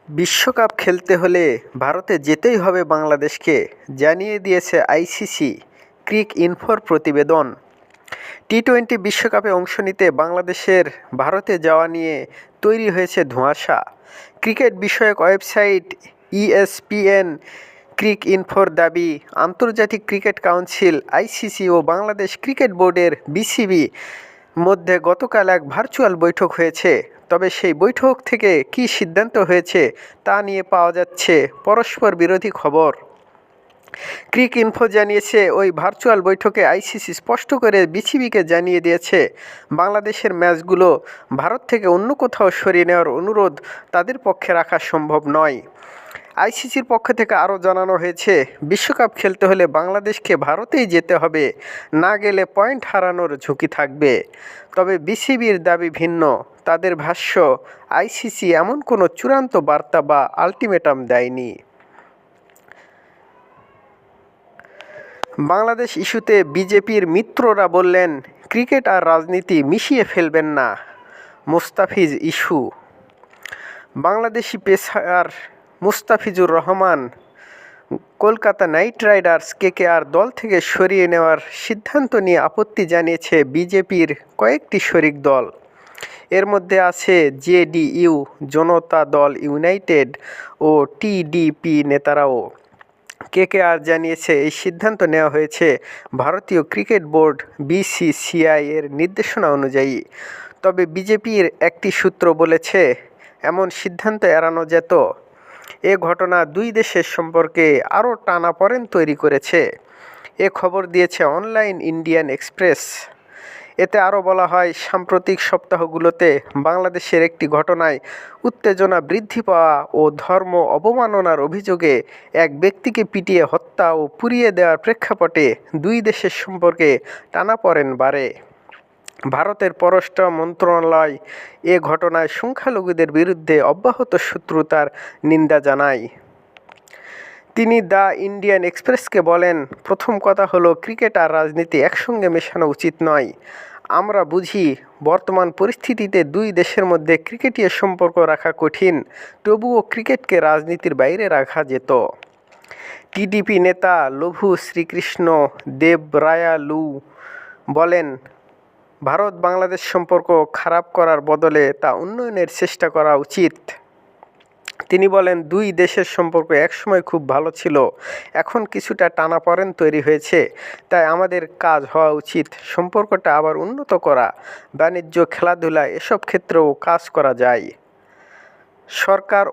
বিশ্বকাপ খেলতে হলে ভারতে যেতেই হবে বাংলাদেশকে, জানিয়ে দিয়েছে আইসিসি ক্রিকইনফোর প্রতিবেদন। টি-20 বিশ্বকাপে অংশ নিতে বাংলাদেশের ভারতে যাওয়া নিয়ে তৈরি হয়েছে ধোঁয়াশা। ক্রিকেট বিষয়ক ওয়েবসাইট ইএসপিএন ক্রিকইনফোর দাবি, আন্তর্জাতিক ক্রিকেট কাউন্সিল আইসিসি ও বাংলাদেশ ক্রিকেট বোর্ডের বিসিবি মধ্যে গতকাল এক ভার্চুয়াল বৈঠক হয়েছে। তবে সেই বৈঠক থেকে কী সিদ্ধান্ত হয়েছে তা নিয়ে পাওয়া যাচ্ছে পরস্পর বিরোধী খবর। ক্রিকইনফো জানিয়েছে, ওই ভার্চুয়াল বৈঠকে আইসিসি স্পষ্ট করে বিসিবিকে জানিয়ে দিয়েছে, বাংলাদেশের ম্যাচগুলো ভারত থেকে অন্য কোথাও সরিয়ে নেওয়ার অনুরোধ তাদের পক্ষে রাখা সম্ভব নয়। আইসিসির পক্ষ থেকে আরও জানানো হয়েছে, বিশ্বকাপ খেলতে হলে বাংলাদেশকে ভারতেই যেতে হবে, না গেলে পয়েন্ট হারানোর ঝুঁকি থাকবে। তবে বিসিবির দাবি ভিন্ন। তাদের ভাষ্য, আইসিসি এমন কোনো চূড়ান্ত বার্তা বা আলটিমেটাম দেয়নি। বাংলাদেশ ইস্যুতে বিজেপির মিত্ররা বললেন, ক্রিকেট আর রাজনীতি মিশিয়ে ফেলবেন না। Mustafiz issue. Bangladeshi pacer Mustafizur Rahman Kolkata night Riders KKR দল থেকে সরিয়ে নেওয়ার সিদ্ধান্ত নিয়ে আপত্তি জানিয়েছে বিজেপির কয়েকটি শরিক দল। এর মধ্যে আছে জেডিইউ, জনতা দল ইউনাইটেড ও টিডিপি নেতারাও। কেকেআর জানিয়েছে, এই সিদ্ধান্ত নেওয়া হয়েছে ভারতীয় ক্রিকেট বোর্ড বিসিসিআই এর নির্দেশনা অনুযায়ী। তবে বিজেপির একটি সূত্র বলেছে, এমন সিদ্ধান্ত এড়ানো যেত। এ ঘটনা দুই দেশের সম্পর্কে আরও টানাপোড়েন তৈরি করেছে। এ খবর দিয়েছে অনলাইন ইন্ডিয়ান এক্সপ্রেস। এতে আরও বলা হয়, সাম্প্রতিক সপ্তাহগুলোতে বাংলাদেশের একটি ঘটনায় উত্তেজনা বৃদ্ধি পাওয়া ও ধর্ম অবমাননার অভিযোগে এক ব্যক্তিকে পিটিয়ে হত্যা ও পুড়িয়ে দেওয়ার প্রেক্ষাপটে দুই দেশের সম্পর্কে টানাপোড়েন বাড়ে। ভারতের পররাষ্ট্র মন্ত্রণালয় এ ঘটনায় সংখ্যালঘুদের বিরুদ্ধে অব্যাহত শত্রুতার নিন্দা জানায়। তিনি দ্য ইন্ডিয়ান এক্সপ্রেসকে বলেন, প্রথম কথা হলো, ক্রিকেট আর রাজনীতি একসঙ্গে মেশানো উচিত নয়। আমরা বুঝি বর্তমান পরিস্থিতিতে দুই দেশের মধ্যে ক্রিকেটীয় সম্পর্ক রাখা কঠিন, তবুও ক্রিকেটকে রাজনীতির বাইরে রাখা যেত। টিডিপি নেতা লঘু শ্রীকৃষ্ণ দেবরায়ালু বলেন, ভারত বাংলাদেশ সম্পর্ক খারাপ করার বদলে তা উন্নয়নের চেষ্টা করা উচিত। তিনি বলেন, দুই দেশের সম্পর্ক একসময় খুব ভালো ছিল, এখন কিছুটা টানাপোড়েন তৈরি হয়েছে। তাই আমাদের কাজ হওয়া উচিত সম্পর্কটা আবার উন্নত করা। বাণিজ্য, খেলাধুলা এসব ক্ষেত্রেও কাজ করা যায়। সরকার